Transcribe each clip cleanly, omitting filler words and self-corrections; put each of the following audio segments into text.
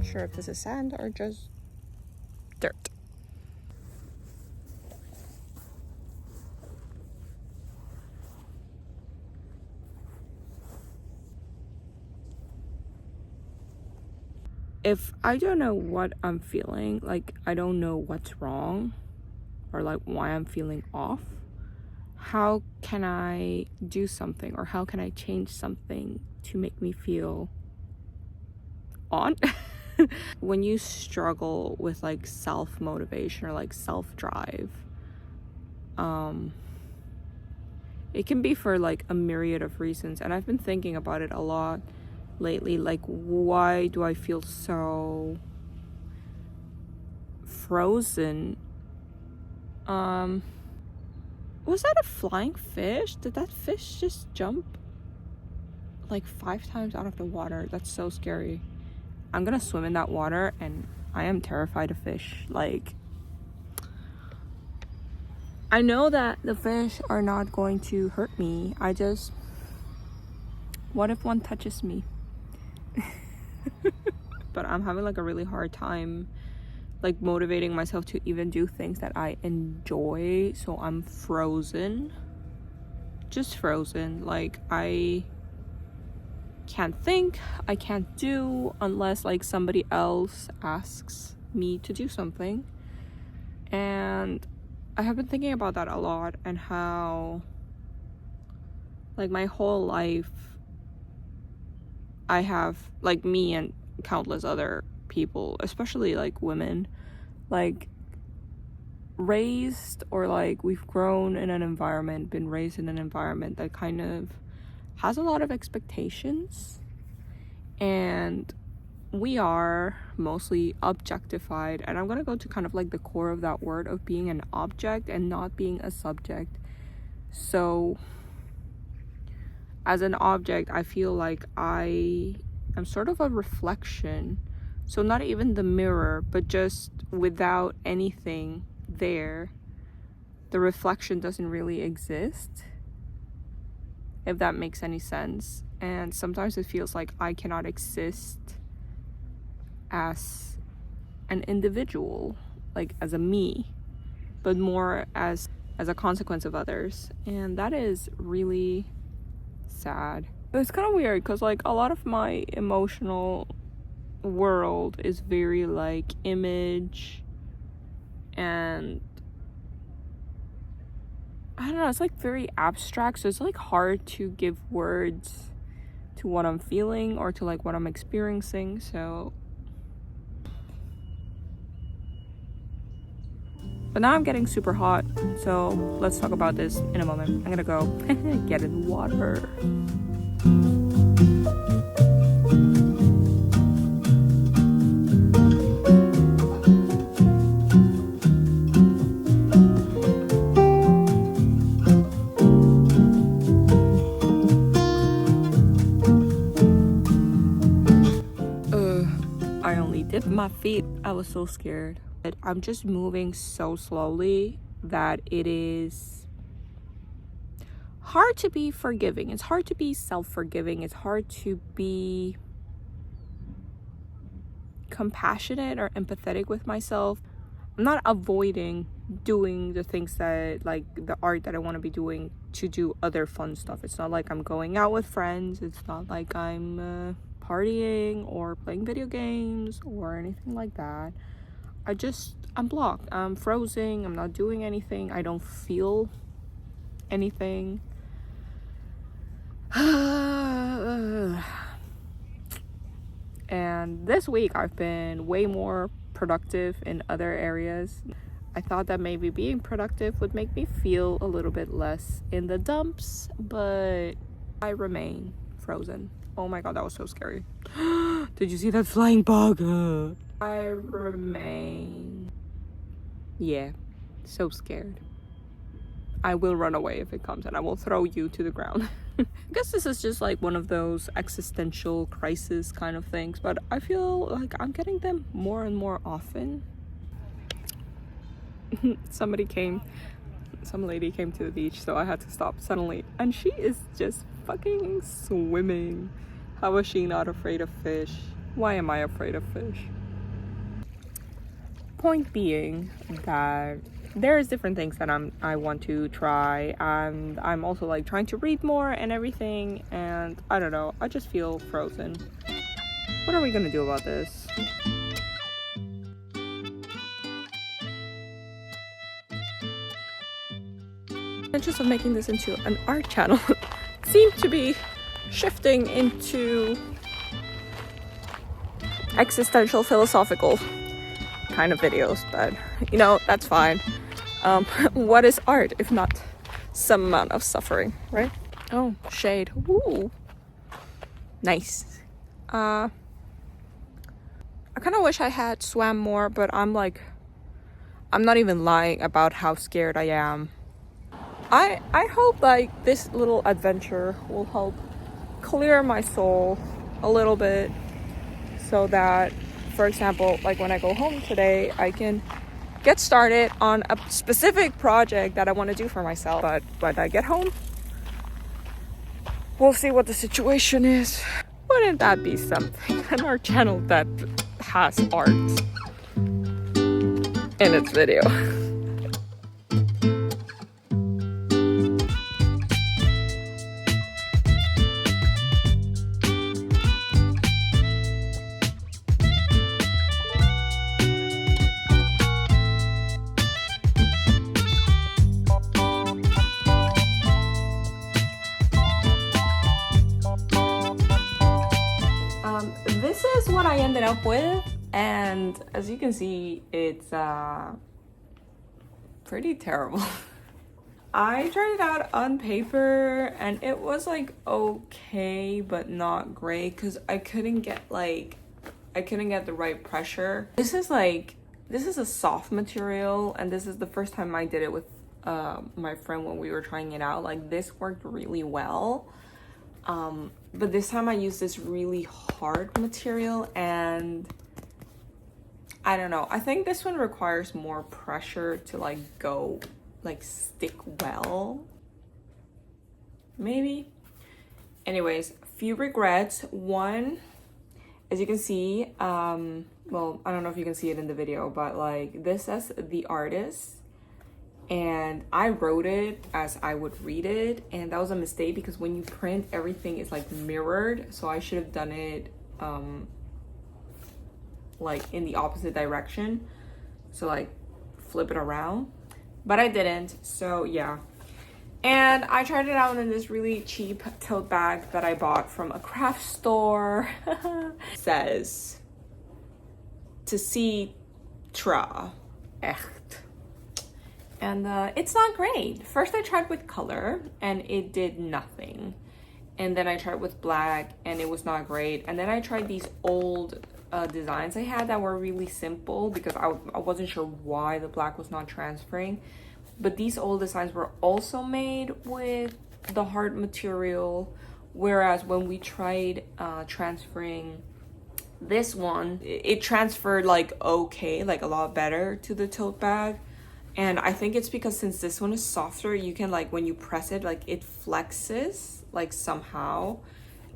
sure if this is sand or just dirt. If I don't know what I'm feeling, like I don't know what's wrong or like why I'm feeling off, how can I do something or how can I change something to make me feel on? When you struggle with like self-motivation or like self-drive, it can be for like a myriad of reasons, and I've been thinking about it a lot lately. Like, why do I feel so frozen? Was that a flying fish? Did that fish just jump like 5 times out of the water? That's so scary. I'm gonna swim in that water and I am terrified of fish. Like, I know that the fish are not going to hurt me. What if one touches me? But I'm having like a really hard time like motivating myself to even do things that I enjoy. So I'm frozen. Just frozen. Like, I can't think, I can't do unless like somebody else asks me to do something. And I have been thinking about that a lot, and how like my whole life I have, like, me and countless other people, especially like women, like raised, or like we've grown in an environment, been raised in an environment that kind of has a lot of expectations, and we are mostly objectified. And I'm gonna go to kind of like the core of that word, of being an object and not being a subject. So as an object, I feel like I am sort of a reflection. So not even the mirror, but just without anything there, the reflection doesn't really exist, if that makes any sense. And sometimes it feels like I cannot exist as an individual, like as a me, but more as a consequence of others. And that is really sad. It's kind of weird because like a lot of my emotional world is very like image, and I don't know, it's like very abstract, so it's like hard to give words to what I'm feeling or to like what I'm experiencing. So but now I'm getting super hot, so let's talk about this in a moment. I'm gonna go get in the water. I only dipped my feet. I was so scared. I'm just moving so slowly that it is hard to be forgiving. It's hard to be self-forgiving. It's hard to be compassionate or empathetic with myself. I'm not avoiding doing the things that, like, the art that I want to be doing, to do other fun stuff. It's not like I'm going out with friends. It's not like I'm partying or playing video games or anything like that. I'm blocked. I'm frozen. I'm not doing anything. I don't feel anything. And this week I've been way more productive in other areas. I thought that maybe being productive would make me feel a little bit less in the dumps, but I remain frozen. Oh my god, that was so scary. Did you see that flying bug? I remain, yeah, so scared. I will run away if it comes, and I will throw you to the ground. I guess this is just like one of those existential crisis kind of things, but I feel like I'm getting them more and more often. Some lady came to the beach, so I had to stop suddenly, and she is just fucking swimming. How is she not afraid of fish? Why am I afraid of fish? point being that there's different things that I want to try, and I'm also like trying to read more and everything, and I don't know, I just feel frozen. What are we gonna do about this? Intentions of making this into an art channel seem to be shifting into existential philosophical kind of videos, but you know, that's fine. What is art if not some amount of suffering, right? Oh, shade. Ooh, nice. I kind of wish I had swam more, but I'm not even lying about how scared I am. I hope like this little adventure will help clear my soul a little bit, so that, for example, like when I go home today, I can get started on a specific project that I want to do for myself. But when I get home, we'll see what the situation is. Wouldn't that be something? An art channel that has art in its video. This is what I ended up with, and as you can see, it's pretty terrible. I tried it out on paper and it was like okay, but not great, because I couldn't get the right pressure. This is a soft material, and this is the first time I did it with my friend when we were trying it out. Like, this worked really well. But this time I used this really hard material, and I don't know. I think this one requires more pressure to stick well. Maybe. Anyways, few regrets. One, as you can see, well, I don't know if you can see it in the video, but like, this says the artist, and I wrote it as I would read it, and that was a mistake because when you print, everything is like mirrored, so I should have done it like in the opposite direction, so like flip it around, but I didn't, so yeah. And I tried it out in this really cheap tote bag that I bought from a craft store. It says to see tra echt. And it's not great. First I tried with color and it did nothing. And then I tried with black and it was not great. And then I tried these old designs I had that were really simple, because I wasn't sure why the black was not transferring. But these old designs were also made with the hard material. Whereas when we tried transferring this one, it transferred like okay, like a lot better to the tote bag. And I think it's because since this one is softer, you can, like, when you press it, like, it flexes, like, somehow.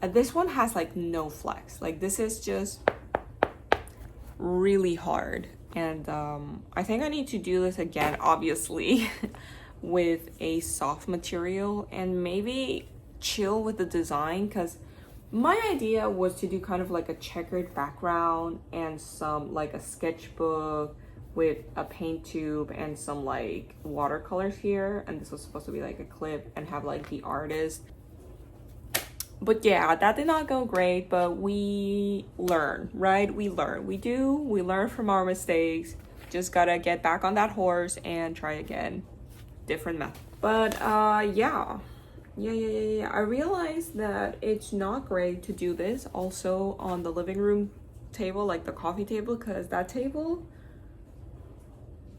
And this one has, like, no flex. Like, this is just really hard. And I think I need to do this again, obviously, with a soft material. And maybe chill with the design, because my idea was to do kind of like a checkered background and some, like, a sketchbook with a paint tube and some like watercolors here, and this was supposed to be like a clip and have like the artist. But yeah, that did not go great, but we learn, right? We learn from our mistakes. Just gotta get back on that horse and try again. Different method. But yeah, I realized that it's not great to do this also on the living room table, like the coffee table, because that table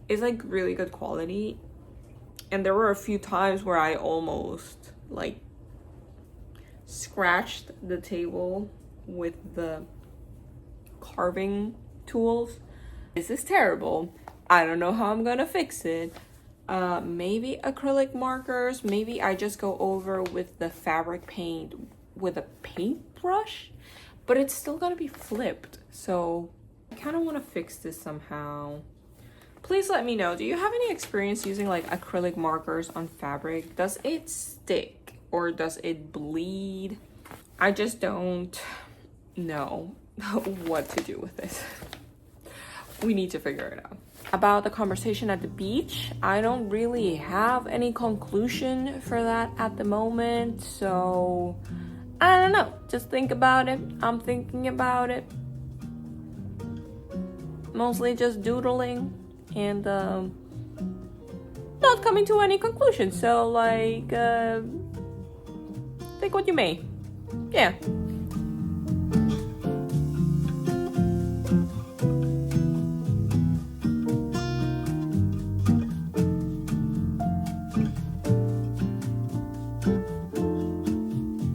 is like really good quality, and there were a few times where I almost like scratched the table with the carving tools. This is terrible. I don't know how I'm gonna fix it. Maybe acrylic markers. Maybe I just go over with the fabric paint with a paintbrush, but it's still gonna be flipped, so I kind of want to fix this somehow. Please let me know, do you have any experience using like acrylic markers on fabric? Does it stick or does it bleed? I just don't know what to do with this. We need to figure it out. About the conversation at the beach, I don't really have any conclusion for that at the moment, so I don't know. Just think about it. I'm thinking about it. Mostly just doodling and not coming to any conclusion. So like think what you may. Yeah.